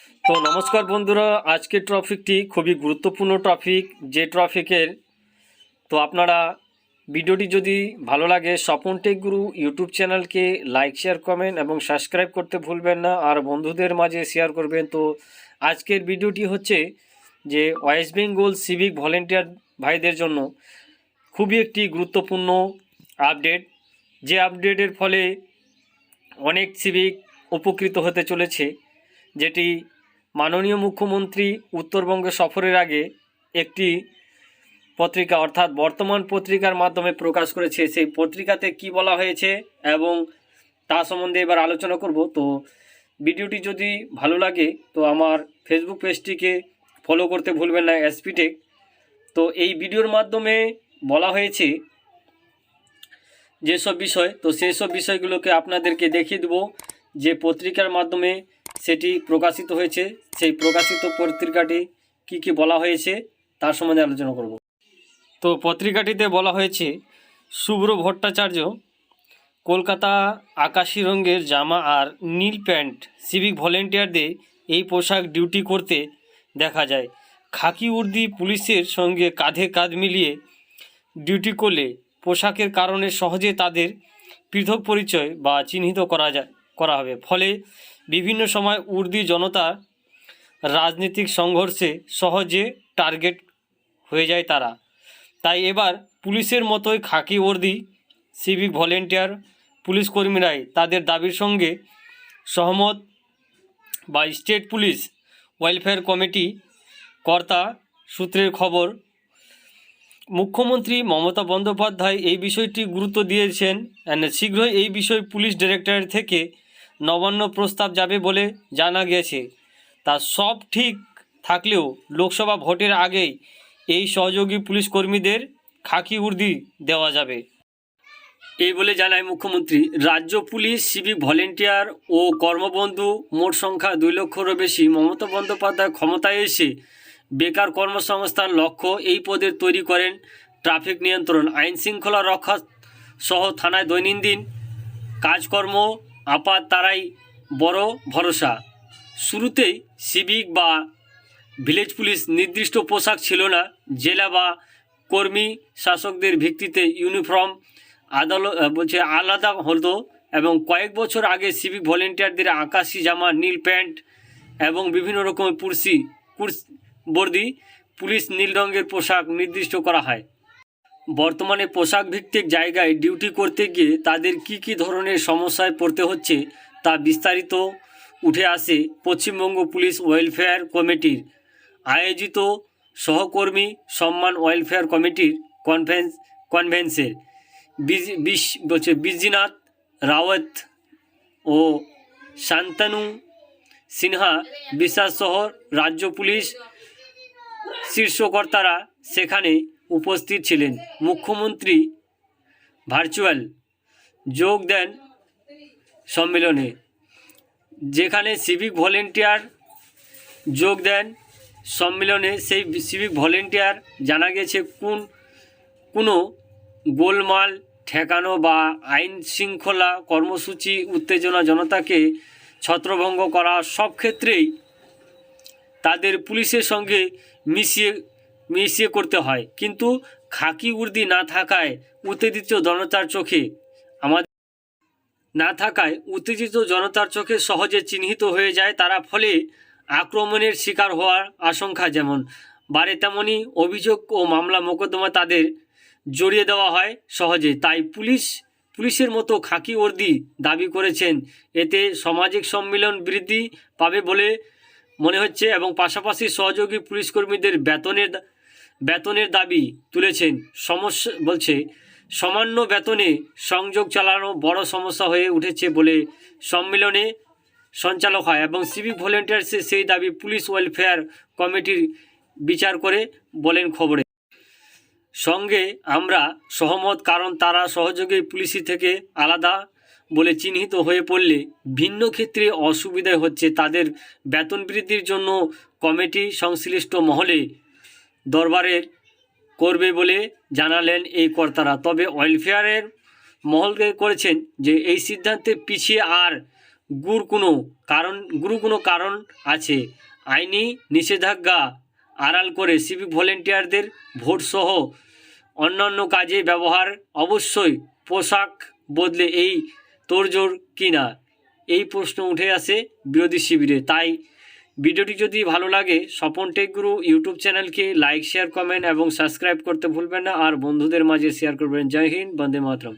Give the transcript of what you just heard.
তো নমস্কার বন্ধুরা, আজকের টপিকটি খুবই গুরুত্বপূর্ণ টপিক। যে টপিকের তো আপনারা ভিডিওটি যদি ভালো লাগে স্বপন টেক গুরু ইউটিউব চ্যানেলকে লাইক শেয়ার কমেন্ট এবং সাবস্ক্রাইব করতে ভুলবেন না, আর বন্ধুদের মাঝে শেয়ার করবেন। তো আজকের ভিডিওটি হচ্ছে যে ওয়েস্ট বেঙ্গল সিভিক ভলেন্টিয়ার ভাইদের জন্য খুবই একটি গুরুত্বপূর্ণ আপডেট, যে আপডেটের ফলে অনেক সিভিক উপকৃত হতে চলেছে, যেটি মাননীয় মুখ্যমন্ত্রী উত্তরবঙ্গে সফরের আগে একটি পত্রিকা অর্থাৎ বর্তমান পত্রিকার মাধ্যমে প্রকাশ করেছে। সেই পত্রিকাতে কি বলা হয়েছে এবং তা সম্বন্ধে এবার আলোচনা করব। তো ভিডিওটি যদি ভালো লাগে তো আমার ফেসবুক পেজটিকে ফলো করতে ভুলবেন না, এসপি টেক। তো এই ভিডিওর মাধ্যমে বলা হয়েছে যেসব বিষয়, তো সেই সব বিষয়গুলোকে আপনাদেরকে দেখিয়ে দেব যে পত্রিকার মাধ্যমে সেটি প্রকাশিত হয়েছে। সেই প্রকাশিত পত্রিকাটি কি কি বলা হয়েছে তার সম্বন্ধে আলোচনা করব। তো পত্রিকাটিতে বলা হয়েছে, শুভ্র ভট্টাচার্য কলকাতা আকাশি রঙের জামা আর নীল প্যান্ট সিভিক ভলেন্টিয়ারদের এই পোশাক ডিউটি করতে দেখা যায়। খাকি উর্দি পুলিশের সঙ্গে কাঁধে কাঁধ মিলিয়ে ডিউটি করলে পোশাকের কারণে সহজে তাদের পৃথক পরিচয় বা চিহ্নিত করা হবে। ফলে বিভিন্ন সময় উর্দি জনতা রাজনৈতিক সংঘর্ষে সহজে টার্গেট হয়ে যায় তারা। তাই এবার পুলিশের মতোই খাকি ওর্দি সিভিক ভলেন্টিয়ার পুলিশ কর্মীরাই তাদের দাবির সঙ্গে সহমত বা স্টেট পুলিশ ওয়েলফেয়ার কমিটি কর্তা সূত্রের খবর। মুখ্যমন্ত্রী মমতা বন্দ্যোপাধ্যায় এই বিষয়টি গুরুত্ব দিয়েছেন। শীঘ্রই এই বিষয়ে পুলিশ ডিরেক্টরেট থেকে নবান্ন প্রস্তাব যাবে বলে জানা গিয়েছে। তা সব ঠিক থাকলেও লোকসভা ভোটের আগেই এই সহযোগী পুলিশ কর্মীদের খাকি উর্দি দেওয়া যাবে, এই বলে জানায় মুখ্যমন্ত্রী। রাজ্য পুলিশ সিভিক ভলেন্টিয়ার ও কর্মবন্ধু মোট সংখ্যা 2 লক্ষেরও বেশি। মমতা বন্দ্যোপাধ্যায় ক্ষমতায় এসে বেকার কর্মসংস্থান লক্ষ্য এই পদের তৈরি করেন ট্রাফিক নিয়ন্ত্রণ, আইন শৃঙ্খলা রক্ষা সহ থানায় দৈনন্দিন কাজকর্ম আপাত তারাই বড় ভরসা। শুরুতেই সিভিক বা ভিলেজ পুলিশ নির্দিষ্ট পোশাক ছিল না। জেলা বা কর্মী শাসকদের ভিত্তিতে ইউনিফর্ম আলাদা হতো এবং কয়েক বছর আগে সিভিক ভলেন্টিয়ারদের আকাশি জামা, নীল প্যান্ট এবং বিভিন্ন রকমের বর্দি পুলিশ নীল রঙের পোশাক নির্দিষ্ট করা হয়। বর্তমানে পোশাক ভিত্তিক জায়গায় ডিউটি করতে গিয়ে তাদের কি ধরনের সমস্যায় পড়তে হচ্ছে তা বিস্তারিত উঠে আসে পশ্চিমবঙ্গ পুলিশ ওয়েলফেয়ার কমিটির আয়োজিত সহকর্মী সম্মান ওয়েলফেয়ার কমিটির কনভেন্সে। বিশ্বনাথ রাওয়াত ও শান্তনু সিনহা বিশ্বাস সহ রাজ্য পুলিশ শীর্ষকর্তারা সেখানে উপস্থিত ছিলেন। মুখ্যমন্ত্রী ভার্চুয়াল যোগ দেন সম্মেলনে, যেখানে সিভিক ভলেন্টিয়ার যোগ দেন সম্মেলনে। সেই সিভিক ভলেন্টিয়ার জানা গেছে কোনো গোলমাল ঠেকানো বা আইন শৃঙ্খলা কর্মসূচি উত্তেজনা জনতাকে ছত্রভঙ্গ করা সব ক্ষেত্রেই তাদের পুলিশের সঙ্গে মিশিয়ে করতে হয়। কিন্তু খাকি উর্দি না থাকায় উত্তেজিত জনতার চোখে সহজে চিহ্নিত হয়ে যায় তারা। ফলে আক্রমণের শিকার হওয়ার আশঙ্কা যেমন বাড়ে, তেমনি অভিযোগ ও মামলা মোকদ্দমা তাদের জড়িয়ে দেওয়া হয় সহজে। তাই পুলিশের মতো খাকি ওর্দি দাবি করেছেন। এতে সামাজিক সম্মিলন বৃদ্ধি পাবে বলে মনে হচ্ছে এবং পাশাপাশি সহযোগী পুলিশ কর্মীদের বেতনের দাবি তুলেছেন। সামান্য বেতনে সংযোগ চালানো বড় সমস্যা হয়ে উঠেছে বলে সম্মেলনে সঞ্চালক হয় এবং সিভিক ভলেন্টিয়ার্সের সেই দাবি পুলিশ ওয়েলফেয়ার কমিটির বিচার করে বলেন খবরে। সঙ্গে আমরা সহমত, কারণ তারা সহযোগী পুলিশি থেকে আলাদা বলে চিহ্নিত হয়ে পড়লে ভিন্ন ক্ষেত্রে অসুবিধা হচ্ছে। তাদের বেতন বৃদ্ধির জন্য কমিটি সংশ্লিষ্ট মহলে দরবারের করবে বলে জানালেন এই কর্তারা। তবে ওয়েলফেয়ারের মহলকে করেছেন যে এই সিদ্ধান্তে পিছিয়ে আর গুরু কোনো কারণ আছে। আইনি নিষেধাজ্ঞা আড়াল করে সিভিক ভলেন্টিয়ারদের ভোটসহ অন্যান্য কাজে ব্যবহার, অবশ্যই পোশাক বদলে এই তোড়জোড় কিনা, এই প্রশ্ন উঠে আসে বিরোধী শিবিরে। তাই ভিডিওটি যদি ভালো লাগে স্বপন টেক গুরু ইউটিউব চ্যানেলকে লাইক, শেয়ার, কমেন্ট এবং সাবস্ক্রাইব করতে ভুলবেন না, আর বন্ধুদের মাঝে শেয়ার করবেন। জয় হিন্দ, বন্দে মাতরম।